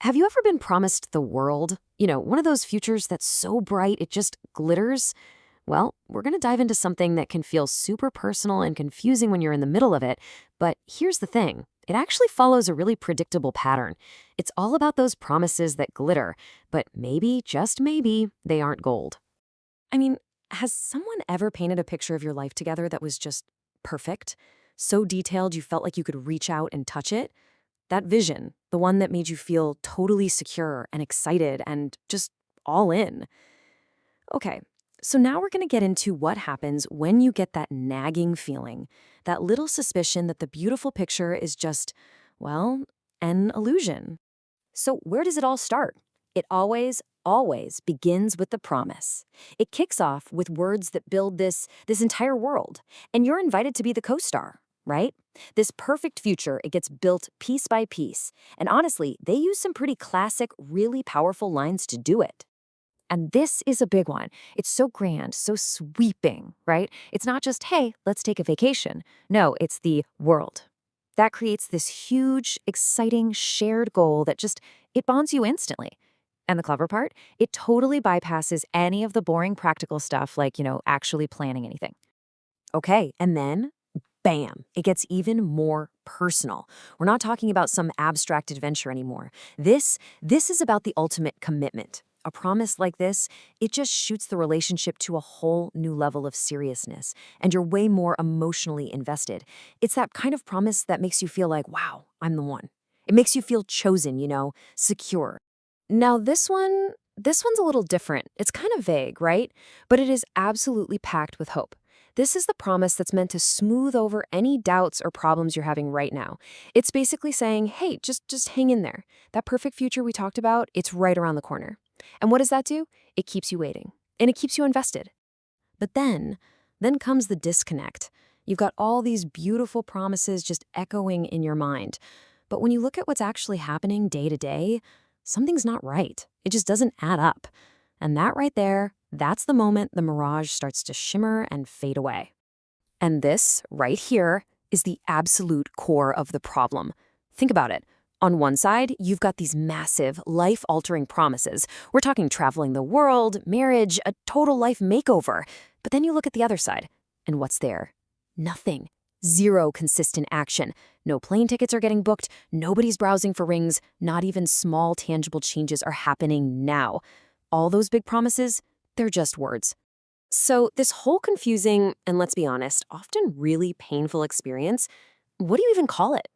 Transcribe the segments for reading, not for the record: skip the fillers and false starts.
Have you ever been promised the world? One of those futures that's so bright it just glitters? Well, we're going to dive into something that can feel super personal and confusing when you're in the middle of it. But here's the thing, it actually follows a really predictable pattern. It's all about those promises that glitter, but maybe, just maybe, they aren't gold. I mean, has someone ever painted a picture of your life together that was just perfect? So detailed you felt like you could reach out and touch it? That vision, the one that made you feel totally secure and excited and just all in. Okay, so now we're going to get into what happens when you get that nagging feeling, that little suspicion that the beautiful picture is just, well, an illusion. So where does it all start? It always begins with the promise. It kicks off with words that build this entire world, and you're invited to be the co-star, right? This perfect future, it gets built piece by piece, and honestly, they use some pretty classic, really powerful lines to do it. And this is a big one. It's so grand, so sweeping, right? It's not just, hey, let's take a vacation. No, it's the world. That creates this huge, exciting, shared goal that just, it bonds you instantly. And the clever part, it totally bypasses any of the boring practical stuff like, actually planning anything. Okay, and then, bam, it gets even more personal. We're not talking about some abstract adventure anymore. This is about the ultimate commitment. A promise like this, it just shoots the relationship to a whole new level of seriousness, and you're way more emotionally invested. It's that kind of promise that makes you feel like, wow, I'm the one. It makes you feel chosen, secure. Now, this one's a little different. It's kind of vague, right? But it is absolutely packed with hope. This is the promise that's meant to smooth over any doubts or problems you're having right now. It's basically saying, hey, just hang in there. That perfect future we talked about, it's right around the corner. And what does that do? It keeps you waiting, and it keeps you invested. But then comes the disconnect. You've got all these beautiful promises just echoing in your mind. But when you look at what's actually happening day to day, something's not right. It just doesn't add up. And that right there, that's the moment the mirage starts to shimmer and fade away. And this, right here, is the absolute core of the problem. Think about it. On one side, you've got these massive, life-altering promises. We're talking traveling the world, marriage, a total life makeover. But then you look at the other side, and what's there? Nothing. Zero consistent action. No plane tickets are getting booked, nobody's browsing for rings, not even small tangible changes are happening now. All those big promises, they're just words. So this whole confusing, and let's be honest, often really painful experience, what do you even call it?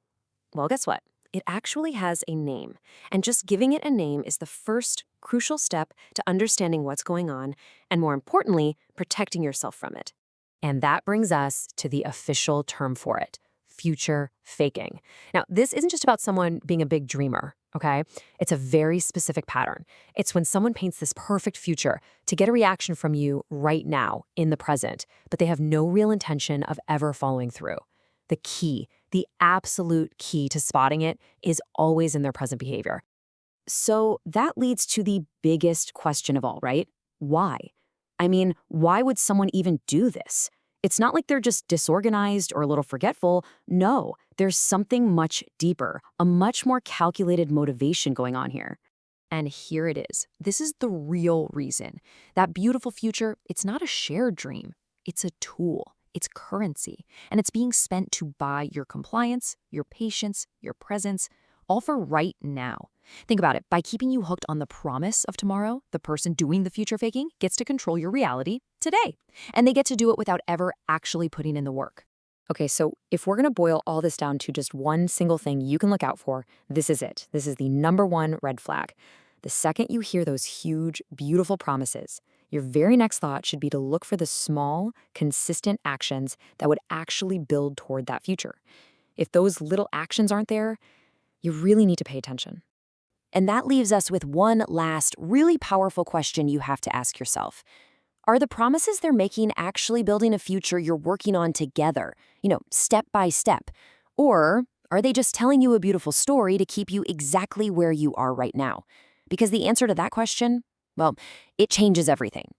Well, guess what? It actually has a name, and just giving it a name is the first crucial step to understanding what's going on, and more importantly, protecting yourself from it. And that brings us to the official term for it, future faking. Now, this isn't just about someone being a big dreamer, okay? It's a very specific pattern. It's when someone paints this perfect future to get a reaction from you right now, in the present, but they have no real intention of ever following through. The absolute key to spotting it is always in their present behavior. So that leads to the biggest question of all, right? Why? I mean, why would someone even do this? It's not like they're just disorganized or a little forgetful. No, there's something much deeper, a much more calculated motivation going on here. And here it is. This is the real reason. That beautiful future, it's not a shared dream. It's a tool. It's currency. And it's being spent to buy your compliance, your patience, your presence, all for right now. Think about it. By keeping you hooked on the promise of tomorrow, the person doing the future faking gets to control your reality today. And they get to do it without ever actually putting in the work. Okay, so if we're going to boil all this down to just one single thing you can look out for, this is it. This is the number one red flag. The second you hear those huge, beautiful promises, your very next thought should be to look for the small, consistent actions that would actually build toward that future. If those little actions aren't there, you really need to pay attention. And that leaves us with one last, really powerful question you have to ask yourself. Are the promises they're making actually building a future you're working on together, step by step? Or are they just telling you a beautiful story to keep you exactly where you are right now? Because the answer to that question, well, it changes everything.